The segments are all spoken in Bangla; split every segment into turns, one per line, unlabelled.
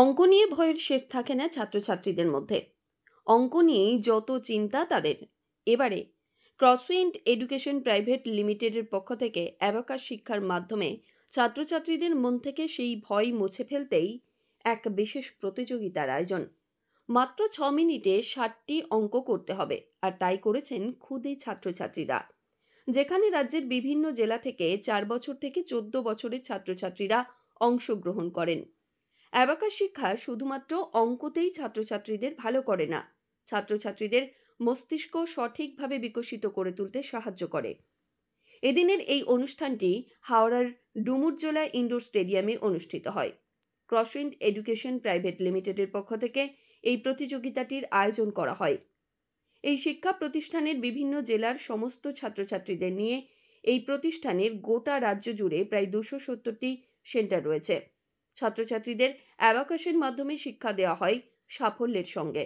অঙ্ক নিয়ে ভয়ের শেষ থাকে না ছাত্রছাত্রীদের মধ্যে। অঙ্ক নিয়েই যত চিন্তা তাদের। এবারে ক্রসউইন্ড এডুকেশন প্রাইভেট লিমিটেডের পক্ষ থেকে অ্যাবাকাস শিক্ষার মাধ্যমে ছাত্রছাত্রীদের মন থেকে সেই ভয় মুছে ফেলতেই এক বিশেষ প্রতিযোগিতার আয়োজন। মাত্র 6 মিনিটে 60টি অঙ্ক করতে হবে, আর তাই করেছেন খুদে ছাত্রছাত্রীরা। যেখানে রাজ্যের বিভিন্ন জেলা থেকে 4 বছর থেকে 14 বছরের ছাত্রছাত্রীরা অংশগ্রহণ করেন। অ্যাবাকাস শিক্ষা শুধুমাত্র অঙ্কতেই ছাত্রছাত্রীদের ভালো করে না, ছাত্রছাত্রীদের মস্তিষ্ক সঠিকভাবে বিকশিত করে তুলতে সাহায্য করে। এদিনের এই অনুষ্ঠানটি হাওড়ার ডুমুরজোলা ইনডোর স্টেডিয়ামে অনুষ্ঠিত হয়। ক্রসউইন্ড এডুকেশন প্রাইভেট লিমিটেডের পক্ষ থেকে এই প্রতিযোগিতাটির আয়োজন করা হয়। এই শিক্ষা প্রতিষ্ঠানের বিভিন্ন জেলার সমস্ত ছাত্রছাত্রীদের নিয়ে এই প্রতিষ্ঠানের গোটা রাজ্য জুড়ে প্রায় 270টি সেন্টার রয়েছে। ছাত্রছাত্রীদের অ্যাবাকাসের মাধ্যমে শিক্ষা দেওয়া হয় সাফল্যের সঙ্গে।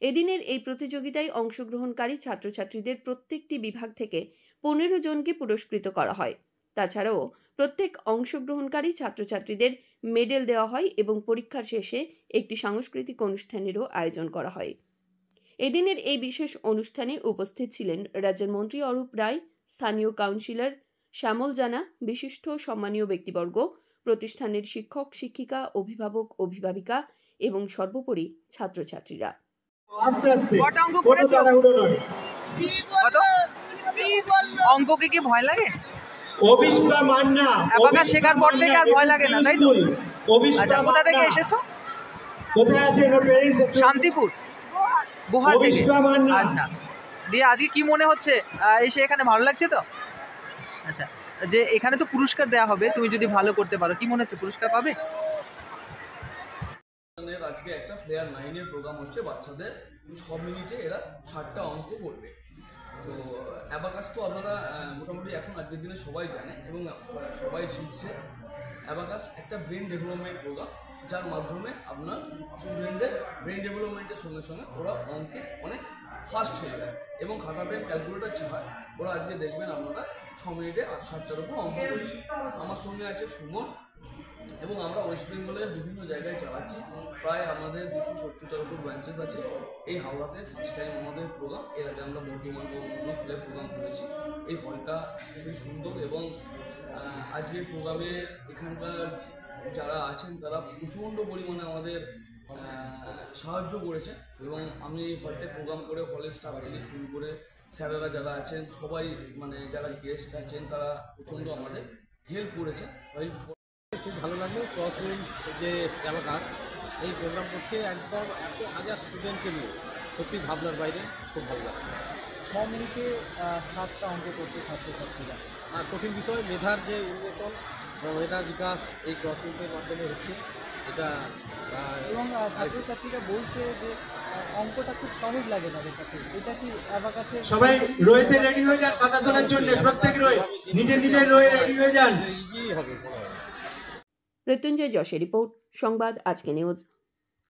এদিনের এই প্রতিযোগিতায় অংশগ্রহণকারী ছাত্রছাত্রীদের প্রত্যেকটি বিভাগ থেকে 15 জনকে পুরস্কৃত করা হয়। তাছাড়াও প্রত্যেক অংশগ্রহণকারী ছাত্রছাত্রীদের মেডেল দেওয়া হয় এবং পরীক্ষার শেষে একটি সাংস্কৃতিক অনুষ্ঠানেরও আয়োজন করা হয়। এদিনের এই বিশেষ অনুষ্ঠানে উপস্থিত ছিলেন রাজ্যের মন্ত্রী অরূপ রায়, স্থানীয় কাউন্সিলর শ্যামল জানা, বিশিষ্ট সম্মানীয় ব্যক্তিবর্গ, প্রতিষ্ঠানের শিক্ষক শিক্ষিকা, অভিভাবক অভিভাবিকা এবং সর্বোপরি ছাত্রছাত্রীরা।
অঙ্ক কি ভয় লাগে? অ্যাবাকাস শেখার পর থেকে আর ভয় লাগে না, তাই তো? আচ্ছা, কোথা থেকে এসেছো? শান্তিপুর, গুহার থেকে। আচ্ছা, দিয়ে আজকে কি মনে হচ্ছে এসে এখানে ভালো লাগছে তো? আচ্ছা, যে এখানে তো পুরস্কার দেওয়া হবে, তুমি যদি ভালো করতে পারো, কি মনে হচ্ছে পুরস্কার পাবে?
আজকে একটা ফ্লেয়ার 9-এর প্রোগ্রাম হচ্ছে, বাচ্চাদের 6 মিনিটে এরা 60টা অঙ্ক করবে। তো অ্যাবাকাস তো আপনারা মোটামুটি এখন আজকের দিনে সবাই জানে এবং সবাই শিখছে। অ্যাবাকাস একটা ব্রেন ডেভেলপমেন্ট প্রোগ্রাম, যার মাধ্যমে আপনার স্টুডেন্টদের ব্রেন ডেভেলপমেন্টের সঙ্গে সঙ্গে ওরা অঙ্কে অনেক ফাস্ট হয়ে যায় এবং খাতা পেন ক্যালকুলেটর ছাড়ায় ওরা আজকে দেখবেন আপনারা 6 মিনিটে 60টার উপর অঙ্ক করছে। আমার সঙ্গে আছে সুমন এবং আমরা ওয়েস্ট বেঙ্গলের বিভিন্ন জায়গায় চালাচ্ছি। প্রায় আমাদের 270টার উপর ব্রাঞ্চেস আছে। এই হাওড়াতে ফার্স্ট টাইম আমাদের প্রোগ্রাম। এর আগে আমরা বর্ধমান ও অন্য হলে প্রোগ্রাম করেছি। এই হলটা খুবই সুন্দর এবং আজকের প্রোগ্রামে এখানকার যারা আছেন তারা প্রচণ্ড পরিমাণে আমাদের সাহায্য করেছে এবং আমি এই হলটায় প্রোগ্রাম করে হলের স্টাফ থেকে শুরু করে স্যারেরা যারা আছেন সবাই, মানে যারা গেস্ট আছেন তারা প্রচণ্ড আমাদের হেল্প করেছে।
খুব ভালো লাগলো। ক্রসউইন্ড যে অ্যাবাকাস এই প্রোগ্রাম করছে, একদম 1,000 স্টুডেন্টকে নিয়ে, সত্যি ভাবনার বাইরে, খুব ভালো লাগছে।
6 মিনিটে 7টা অঙ্ক করছে ছাত্রছাত্রীরা।
আর কঠিন বিষয় মেধার যে উন্মেষণ, মেধার বিকাশ এই ক্রসউইন্ডের মাধ্যমে হচ্ছে এটা।
এবং ছাত্রছাত্রীরা বলছে যে অঙ্কটা খুব সহজ লাগে তাদের কাছে। এটা কি অ্যাবাকাসে
সবাই রোয়েতে রেডি হয়ে যান কথা তোলার জন্য, প্রত্যেক রোয়ে নিজের নিজের রোয়ে রেডি হয়ে যান।
ইজি হবে।
মৃত্যুঞ্জয় যশের রিপোর্ট, সংবাদ আজকে নিউজ।